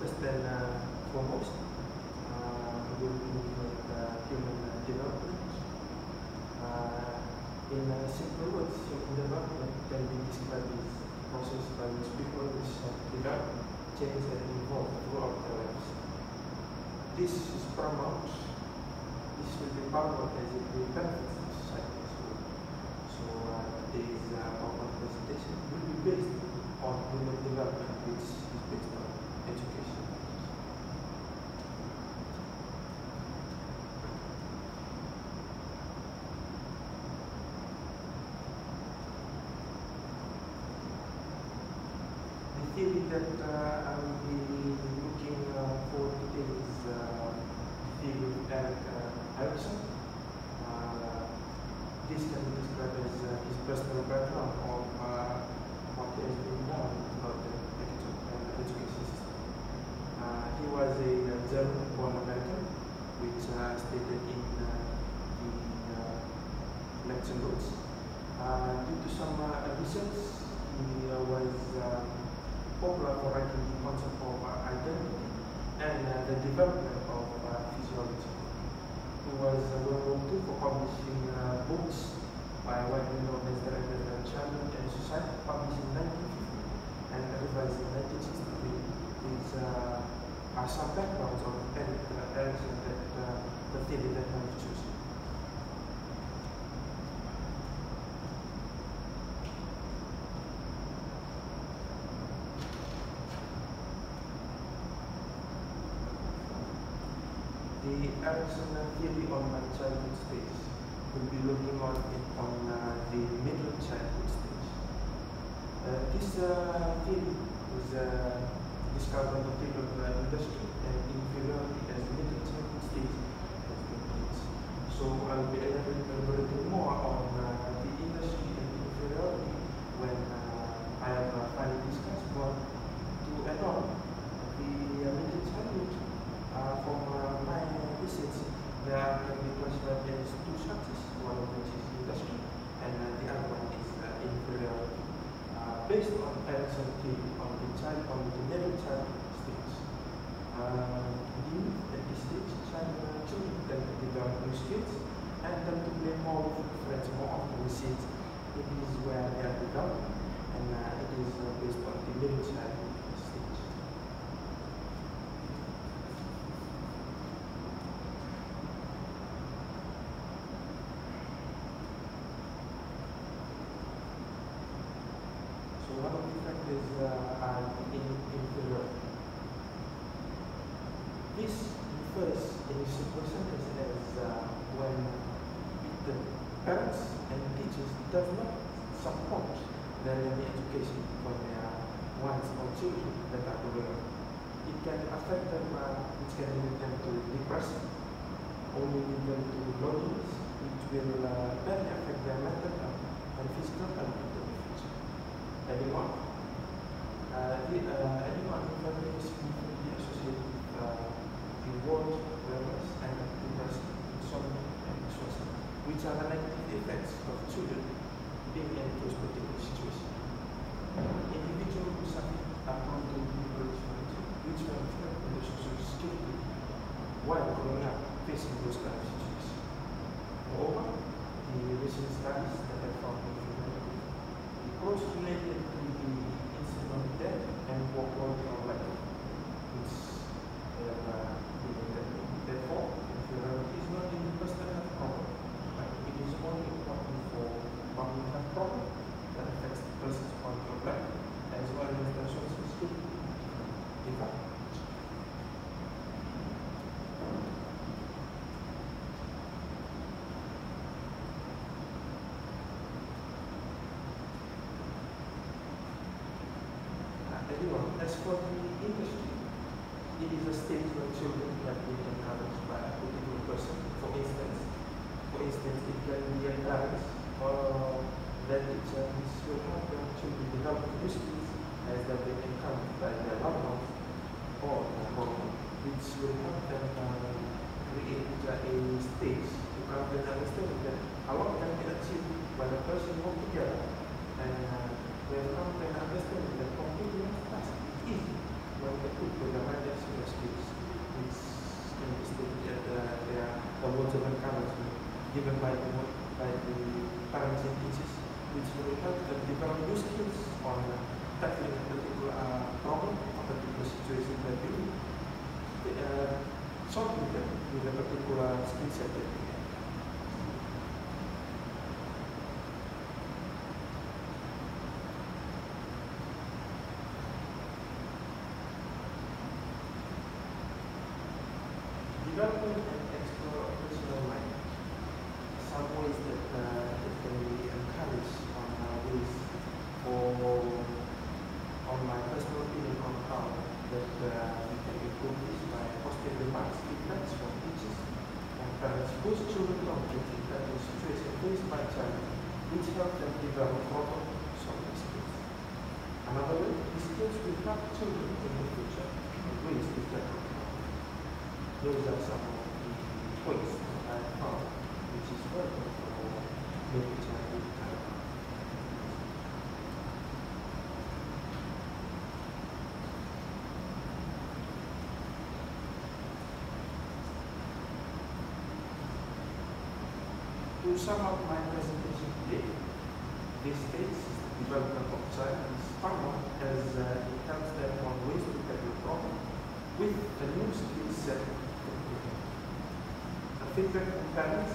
First and foremost, we'll be looking at human development. In simple words, human development can be described as a process by which people develop, change, and evolve throughout their lives. This is paramount. This will be paramount as it will benefit society as well. So today's PowerPoint presentation will be based on human development, which is based on education. The theory that I will be looking for today is the theory of Erik Erikson. This can be described as his personal background of what he has been done about the education system. He was a German-born American, which stated in the lecture notes. Due to some research, he was popular for writing the concept of identity and the development of physiology. He was well known too for publishing books by widely known as the Childhood and Society, published in 1950 and revised in 1963. These are some backgrounds of Erik Erikson that the theory that I have chosen. The Erikson theory on childhood stage will be looking on the middle childhood stage. This theory was discovered in the field of industry and inferiority as the middle childhood stage has been reached. So I'll be elaborating more on the industry and inferiority when I have finally discussed. But to add on, the middle childhood from my research, there can be classified as two structures, one of which is industry and the other one is inferiority. Based on Erikson's theory on the middle childhood stage. At this stage, children tend to develop new skills and tend to play more with friends more often. Since it is where they are developing, and it is based on the middle childhood stage. One of the factors are inferiority. This refers in a simple sentence as when the parents and teachers do not support their learning education for their ones or children that are growing up. It can affect them, which can lead them to depression, only lead them to loneliness, which will badly affect their mental health and physical health. Anyone who family is significantly associated with reward, wellness, and depression, insomnia, and suicide, which are the negative effects of children being in those particular situations. Individuals who suffer are prone to depression, which will affect the social security while growing up facing those kind of situations. Moreover, the recent studies that have found closely related to the incident of death and poor quality of life, which therefore, inferiority is not a personal health problem, but it is only important for public health problem that affects the person's quality of life as well as their social security development. As for the industry, it is a stage where children have been encouraged by a particular person. For instance, it can be a parent or that teacher which will help their children develop new skills as they've been encouraged by their loved ones or their government, which will help them create a stage to come to an understanding that a lot can be achieved when a person work together and we have come to an understanding that completing a task is easy when they put with the mind skills, which can be stated that they are the words of encouragement given by the parents and teachers, which will help them develop new skills on tackling a particular problem, a particular situation that they solving them with a particular skill set that they have. Development and explore a personal mind. Some ways that can be encouraged on ways or on my personal opinion on how that we can improve this by fostering remarks, feedbacks from teachers and parents whose children don't get into that situation faced by child, which help them develop problem solving skills. Another way, these skills will help children in the future in ways to tackle problems. Those are some of the ways that I found, which is welcome for making childhood development. To sum up my presentation today, this states the development of child is found as it helps them on ways to tackle problem with a new skill set. The feedback from parents